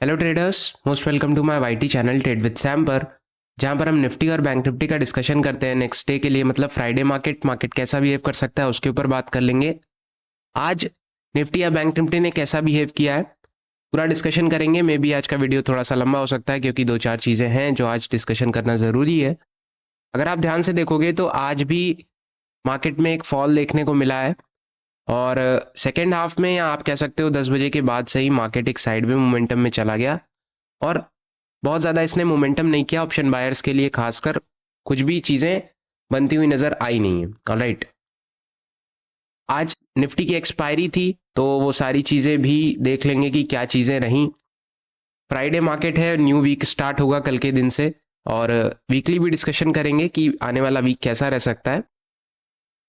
Hello traders, most welcome to my YT channel trade with Sam पर, जहां पर हम निफ्टी और बैंक निफ्टी का डिस्कशन करते हैं नेक्स्ट डे के लिए। मतलब फ्राइडे मार्केट कैसा बिहेव कर सकता है उसके ऊपर बात कर लेंगे। आज निफ्टी या बैंक निफ्टी ने कैसा बिहेव किया है पूरा डिस्कशन करेंगे। मे बी आज का वीडियो थोड़ा सा लंबा हो सकता है क्योंकि दो चार चीज़ें हैं जो आज डिस्कशन करना ज़रूरी है। अगर आप ध्यान से देखोगे तो आज भी मार्केट में एक फॉल देखने को मिला है और सेकेंड हाफ में, या आप कह सकते हो 10 बजे के बाद से ही मार्केट एक साइड में मोमेंटम में चला गया और बहुत ज़्यादा इसने मोमेंटम नहीं किया। ऑप्शन बायर्स के लिए खासकर कुछ भी चीज़ें बनती हुई नज़र आई नहीं है। ऑलराइट, आज निफ्टी की एक्सपायरी थी तो वो सारी चीज़ें भी देख लेंगे कि क्या चीज़ें रहीं। फ्राइडे मार्केट है, न्यू वीक स्टार्ट होगा कल के दिन से, और वीकली भी डिस्कशन करेंगे कि आने वाला वीक कैसा रह सकता है।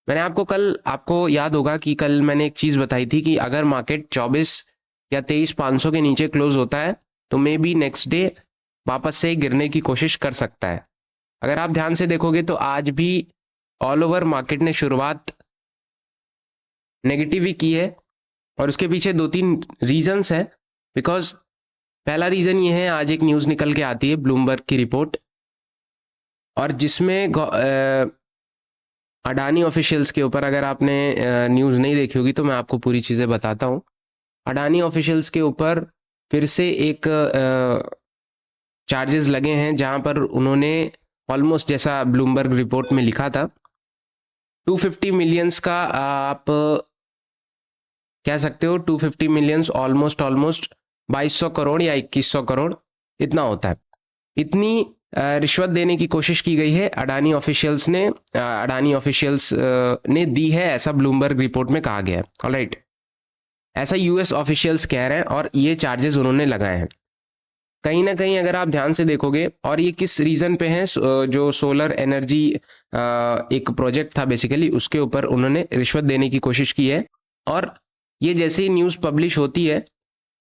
मैंने आपको याद होगा कि कल मैंने एक चीज़ बताई थी कि अगर मार्केट 24 या 23,500 के नीचे क्लोज होता है तो मे बी नेक्स्ट डे वापस से गिरने की कोशिश कर सकता है। अगर आप ध्यान से देखोगे तो आज भी ऑल ओवर मार्केट ने शुरुआत नेगेटिव ही की है और उसके पीछे दो तीन रीजंस है। बिकॉज पहला रीजन ये है, आज एक न्यूज़ निकल के आती है ब्लूमबर्ग की रिपोर्ट, और जिसमें अडानी ऑफिशियल्स के ऊपर, अगर आपने न्यूज़ नहीं देखी होगी तो मैं आपको पूरी चीज़ें बताता हूँ। अडानी ऑफिशियल्स के ऊपर फिर से एक चार्जेस लगे हैं जहां पर उन्होंने ऑलमोस्ट, जैसा ब्लूमबर्ग रिपोर्ट में लिखा था, 250 मिलियंस का आप कह सकते हो, 250 मिलियंस ऑलमोस्ट ऑलमोस्ट 2200 करोड़ या 2100 करोड़ इतना होता है। इतनी रिश्वत देने की कोशिश की गई है अडानी ऑफिशियल्स ने दी है, ऐसा ब्लूमबर्ग रिपोर्ट में कहा गया है। ऑलराइट, ऐसा यूएस ऑफिशियल्स कह रहे हैं और ये चार्जेस उन्होंने लगाए हैं। कहीं ना कहीं अगर आप ध्यान से देखोगे, और ये किस रीजन पे है, जो सोलर एनर्जी एक प्रोजेक्ट था बेसिकली, उसके ऊपर उन्होंने रिश्वत देने की कोशिश की है। और ये जैसे ही न्यूज़ पब्लिश होती है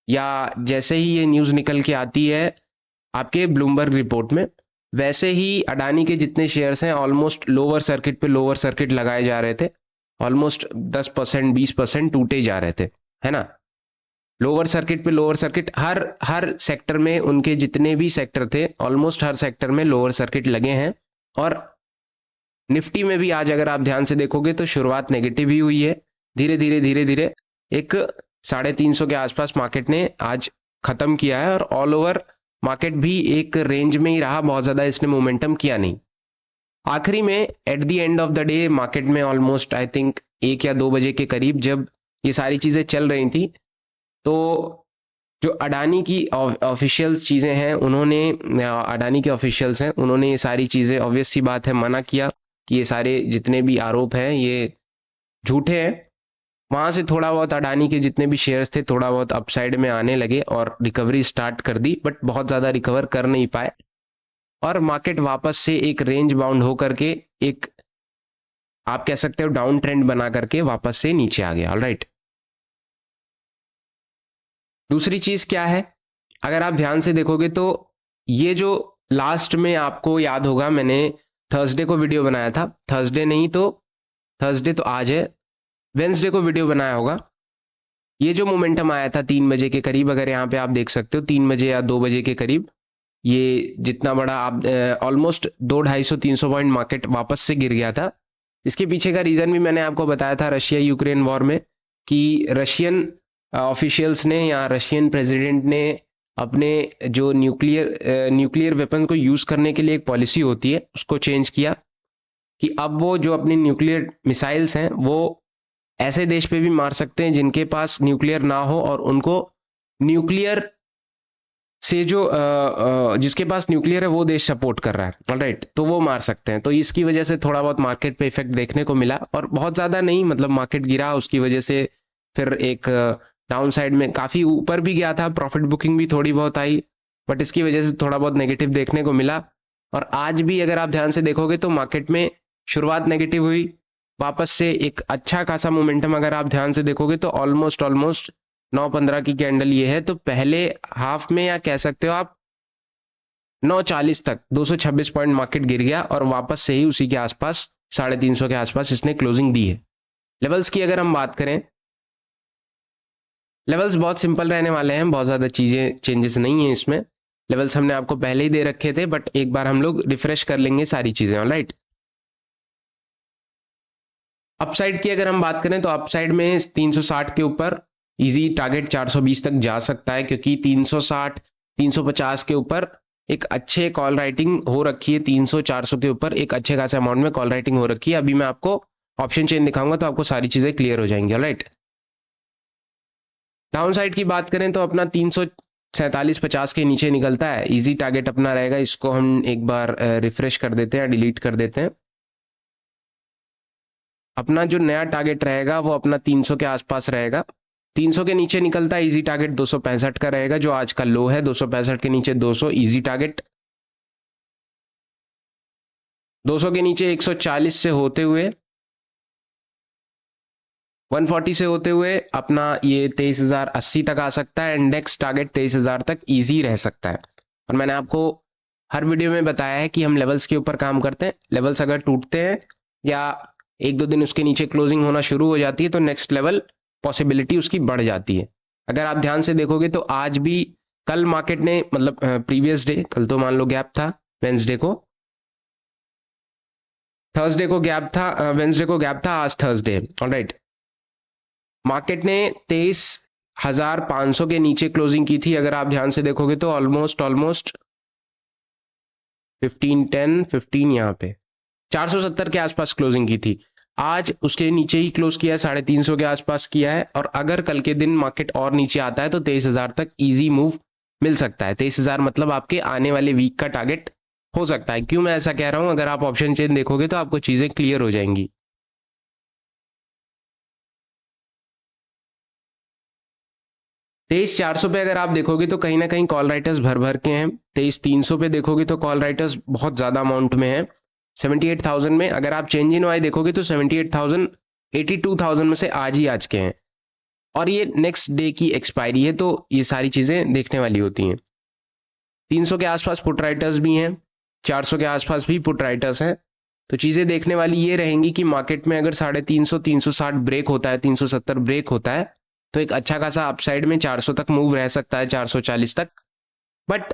या जैसे ही ये न्यूज़ निकल के आती है आपके ब्लूमबर्ग रिपोर्ट में, वैसे ही अडानी के जितने शेयर्स हैं ऑलमोस्ट लोअर सर्किट पे लोअर सर्किट लगाए जा रहे थे। ऑलमोस्ट 10% 20% टूटे जा रहे थे, है ना। लोअर सर्किट पे लोअर सर्किट, हर हर सेक्टर में, उनके जितने भी सेक्टर थे ऑलमोस्ट हर सेक्टर में लोअर सर्किट लगे हैं। और निफ्टी में भी आज अगर आप ध्यान से देखोगे तो शुरुआत नेगेटिव ही हुई है। धीरे धीरे एक 350 के आसपास मार्केट ने आज खत्म किया है और ऑल ओवर मार्केट भी एक रेंज में ही रहा, बहुत ज्यादा इसने मोमेंटम किया नहीं। आखिरी में at the end of the day market में ऑलमोस्ट आई थिंक 1 या 2 बजे के करीब जब ये सारी चीजें चल रही थी, तो जो अडानी की ऑफिशियल्स चीज़ें हैं, अडानी के ऑफिशियल्स हैं, उन्होंने ये सारी चीज़ें, ऑब्वियस सी बात है, मना किया कि ये सारे जितने भी आरोप हैं ये झूठे हैं। वहां से थोड़ा बहुत अडानी के जितने भी शेयर्स थे थोड़ा बहुत अपसाइड में आने लगे और रिकवरी स्टार्ट कर दी, बट बहुत ज़्यादा रिकवर कर नहीं पाए और मार्केट वापस से एक रेंज बाउंड होकर के, एक आप कह सकते हो डाउन ट्रेंड बना करके वापस से नीचे आ गया। ऑलराइट, दूसरी चीज क्या है, अगर आप ध्यान से देखोगे तो ये जो लास्ट में आपको याद होगा, मैंने थर्सडे को वीडियो बनाया था, थर्सडे तो आज है, वेंसडे को वीडियो बनाया होगा। ये जो मोमेंटम आया था 3 बजे के करीब, अगर यहाँ पे आप देख सकते हो 3 बजे या 2 बजे के करीब, ये जितना बड़ा आप ऑलमोस्ट 200-250-300 पॉइंट मार्केट वापस से गिर गया था। इसके पीछे का रीजन भी मैंने आपको बताया था रशिया यूक्रेन वॉर में, कि रशियन ऑफिशियल्स ने या रशियन प्रेसिडेंट ने अपने जो न्यूक्लियर वेपन को यूज करने के लिए एक पॉलिसी होती है उसको चेंज किया, कि अब वो जो अपनी न्यूक्लियर मिसाइल्स हैं वो ऐसे देश पे भी मार सकते हैं जिनके पास न्यूक्लियर ना हो, और उनको न्यूक्लियर से जो जिसके पास न्यूक्लियर है वो देश सपोर्ट कर रहा है, ऑलराइट, तो वो मार सकते हैं। तो इसकी वजह से थोड़ा बहुत मार्केट पे इफेक्ट देखने को मिला, और बहुत ज्यादा नहीं, मतलब मार्केट गिरा, उसकी वजह से फिर एक डाउन साइड में काफी ऊपर भी गया था, प्रॉफिट बुकिंग भी थोड़ी बहुत आई, बट इसकी वजह से थोड़ा बहुत नेगेटिव देखने को मिला। और आज भी अगर आप ध्यान से देखोगे तो मार्केट में शुरुआत नेगेटिव हुई, वापस से एक अच्छा खासा मोमेंटम, अगर आप ध्यान से देखोगे तो ऑलमोस्ट 9:15 की कैंडल ये है, तो पहले हाफ में, या कह सकते हो आप 9:40 तक 226 पॉइंट मार्केट गिर गया और वापस से ही उसी के आसपास 350 के आसपास इसने क्लोजिंग दी है। लेवल्स की अगर हम बात करें लेवल्स बहुत सिंपल रहने वाले हैं, बहुत ज़्यादा चीज़ें चेंजेस नहीं है इसमें। लेवल्स हमने आपको पहले ही दे रखे थे, बट एक बार हम लोग रिफ्रेश कर लेंगे सारी चीज़ें। ऑलराइट, अपसाइड की अगर हम बात करें तो अपसाइड में 360 के ऊपर इजी टारगेट 420 तक जा सकता है, क्योंकि 360 350 के ऊपर एक अच्छे कॉल राइटिंग हो रखी है। 300 400 के ऊपर एक अच्छे खासे अमाउंट में कॉल राइटिंग हो रखी है। अभी मैं आपको ऑप्शन चेन दिखाऊंगा तो आपको सारी चीजें क्लियर हो जाएंगी। ऑलराइट, डाउन साइड की बात करें तो अपना 347-50 के नीचे निकलता है, इजी टारगेट अपना रहेगा। इसको हम एक बार रिफ्रेश कर देते हैं, डिलीट कर देते हैं। अपना जो नया टारगेट रहेगा वो अपना 300 के आसपास रहेगा। 300 के नीचे निकलता है, इजी टारगेट 265 का रहेगा, जो आज का लो है। 265 के नीचे 200 इजी टारगेट। 200 के नीचे 140 से होते हुए 140 से होते हुए अपना ये 23,080 तक आ सकता है। इंडेक्स टारगेट 23,000 तक इजी रह सकता है। और मैंने आपको हर वीडियो में बताया है कि हम लेवल्स के ऊपर काम करते हैं। लेवल्स अगर टूटते हैं या एक दो दिन उसके नीचे क्लोजिंग होना शुरू हो जाती है तो नेक्स्ट लेवल पॉसिबिलिटी उसकी बढ़ जाती है। अगर आप ध्यान से देखोगे तो आज भी, कल मार्केट ने मतलब प्रीवियस डे, कल तो मान लो गैप था, वेंसडे को, थर्सडे को गैप था, वेंसडे को गैप था, आज थर्सडे। ऑलराइट, मार्केट ने 23,500 के नीचे क्लोजिंग की थी। अगर आप ध्यान से देखोगे तो ऑलमोस्ट 1510 15 यहाँ पे 470 के आसपास क्लोजिंग की थी। आज उसके नीचे ही क्लोज किया है, 350 के आसपास किया है। और अगर कल के दिन मार्केट और नीचे आता है तो 23,000 तक इजी मूव मिल सकता है। 23,000 मतलब आपके आने वाले वीक का टारगेट हो सकता है। क्यों मैं ऐसा कह रहा हूं, अगर आप ऑप्शन चेन देखोगे तो आपको चीजें क्लियर हो जाएंगी। 23,400 पे अगर आप देखोगे तो कहीं ना कहीं कॉल राइटर्स भर भर के हैं। 23,300 पे देखोगे तो कॉल राइटर्स बहुत ज्यादा अमाउंट में है। 78,000 में अगर आप चेंज इन वाई देखोगे तो 78,000 82,000 में से आज के हैं। और ये नेक्स्ट डे की एक्सपायरी है, तो ये सारी चीजें देखने वाली होती हैं। 300 के आसपास पुट राइटर्स भी हैं, 400 के आसपास भी पुट राइटर्स हैं। तो चीजें देखने वाली ये रहेंगी कि मार्केट में अगर 350 360 ब्रेक होता है, 370 ब्रेक होता है, तो एक अच्छा खासा अपसाइड में 400 तक मूव रह सकता है, 440 तक। बट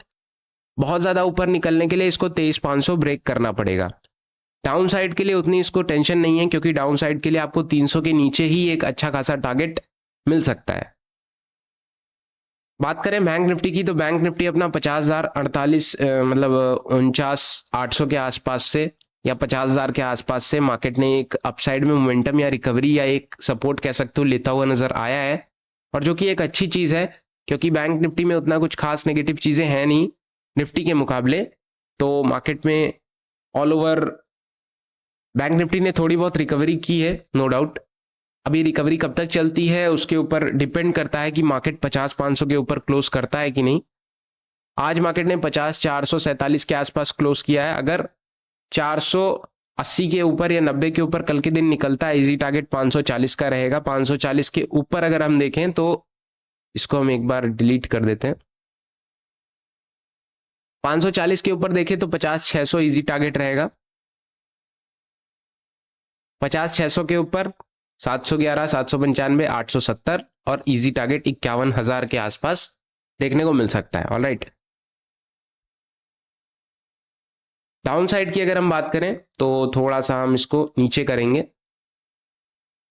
बहुत ज्यादा ऊपर निकलने के लिए इसको 23,500 ब्रेक करना पड़ेगा। डाउन साइड के लिए उतनी इसको टेंशन नहीं है, क्योंकि डाउन साइड के लिए आपको 300 के नीचे ही एक अच्छा खासा टारगेट मिल सकता है। बात करें बैंक निफ्टी की तो बैंक निफ्टी अपना 50,048 मतलब 49,800 के आसपास से या 50,000 के आसपास से मार्केट ने एक अपसाइड में मोमेंटम या रिकवरी या एक सपोर्ट कह सकते हो लेता हुआ नजर आया है। और जो कि एक अच्छी चीज है, क्योंकि बैंक निफ्टी में उतना कुछ खास नेगेटिव चीजें हैं नहीं निफ्टी के मुकाबले। तो मार्केट में ऑल ओवर बैंक निफ्टी ने थोड़ी बहुत रिकवरी की है, नो डाउट। अभी रिकवरी कब तक चलती है उसके ऊपर डिपेंड करता है कि मार्केट 50-500 के ऊपर क्लोज करता है कि नहीं। आज मार्केट ने 50,447 के आसपास क्लोज किया है। अगर 480 के ऊपर या 90 के ऊपर कल के दिन निकलता है, इजी टारगेट 540 का रहेगा। 540 के ऊपर अगर हम देखें तो इसको हम एक बार डिलीट कर देते हैं। 540 के ऊपर देखें तो 50,600 इजी टारगेट रहेगा। 50,600 के ऊपर 711 795 870 और इजी टारगेट 51,000 के आसपास देखने को मिल सकता है। ऑलराइट, डाउन साइड की अगर हम बात करें तो थोड़ा सा हम इसको नीचे करेंगे,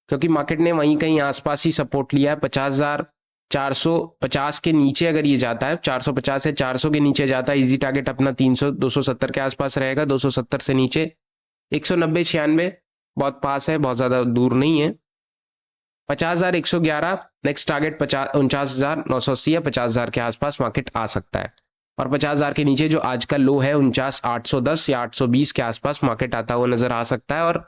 क्योंकि मार्केट ने वहीं कहीं आसपास ही सपोर्ट लिया है। 50,450 के नीचे अगर ये जाता है, 450 से 400 के नीचे जाता है, इजी टारगेट अपना 300 270 के आसपास रहेगा। 270 से नीचे 190 96 बहुत पास है, बहुत ज्यादा दूर नहीं है। 50,111 नेक्स्ट टारगेट 49,980 या 50,000 के आसपास मार्केट आ सकता है। और 50,000 के नीचे जो आज का लो है 49,810 या 820 के आसपास मार्केट आता हुआ नजर आ सकता है। और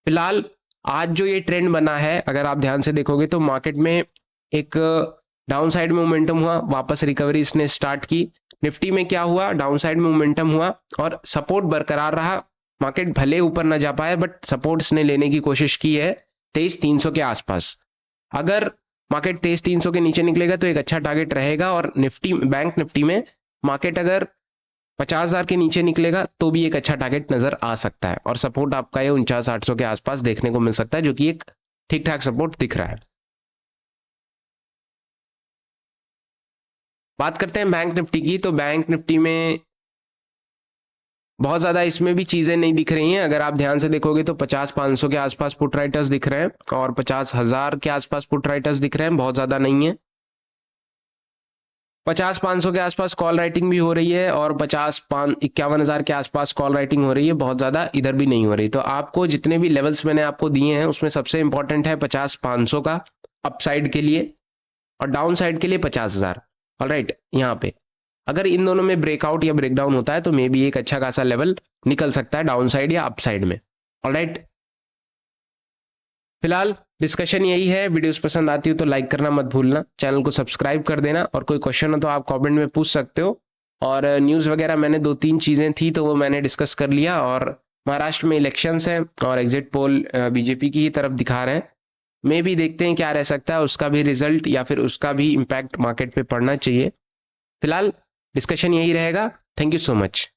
फिलहाल आज जो ये ट्रेंड बना है, अगर आप ध्यान से देखोगे तो मार्केट में एक डाउन साइड में मोमेंटम हुआ, वापस रिकवरी इसने स्टार्ट की। निफ्टी में क्या हुआ, डाउन साइड में मोमेंटम हुआ और सपोर्ट बरकरार रहा। मार्केट भले ऊपर ना जा पाए बट सपोर्ट इसने लेने की कोशिश की है 23,300 के आसपास। अगर मार्केट 23,300 के नीचे निकलेगा तो एक अच्छा टारगेट रहेगा। और निफ्टी, बैंक निफ्टी में मार्केट अगर 50,000 के नीचे निकलेगा तो भी एक अच्छा टारगेट नजर आ सकता है। और सपोर्ट आपका ये 49,800 के आसपास देखने को मिल सकता है, जो कि एक ठीक ठाक सपोर्ट दिख रहा है। बात करते हैं बैंक निफ्टी की, तो बैंक निफ्टी में बहुत ज्यादा इसमें भी चीजें नहीं दिख रही हैं। अगर आप ध्यान से देखोगे तो 50-500 के आसपास पुट राइटर्स दिख रहे हैं और 50,000 के आसपास पुट राइटर्स दिख रहे हैं, बहुत ज्यादा नहीं है। 50-500 के आसपास कॉल राइटिंग भी हो रही है और 51,000 के आसपास कॉल राइटिंग हो रही है, बहुत ज्यादा इधर भी नहीं हो रही। तो आपको जितने भी लेवल्स मैंने आपको दिए हैं उसमें सबसे इंपॉर्टेंट है 50-500 का अपसाइड के लिए और डाउन साइड के लिए 50,000। ऑलराइट, यहाँ पे अगर इन दोनों में ब्रेकआउट या ब्रेकडाउन होता है तो मे बी एक अच्छा खासा लेवल निकल सकता है डाउन साइड या अप साइड में। ऑलराइट, फिलहाल डिस्कशन यही है। वीडियोस पसंद आती हो तो लाइक करना मत भूलना, चैनल को सब्सक्राइब कर देना और कोई क्वेश्चन हो तो आप कमेंट में पूछ सकते हो। और न्यूज़ वगैरह मैंने 2-3 चीज़ें थी तो वो मैंने डिस्कस कर लिया। और महाराष्ट्र में इलेक्शंस हैं और एग्जिट पोल बीजेपी की ही तरफ दिखा रहे हैं। मे भी देखते हैं क्या रह सकता है, उसका भी रिजल्ट या फिर उसका भी इम्पैक्ट मार्केट पे पड़ना चाहिए। फिलहाल डिस्कशन यही रहेगा। Thank you so much.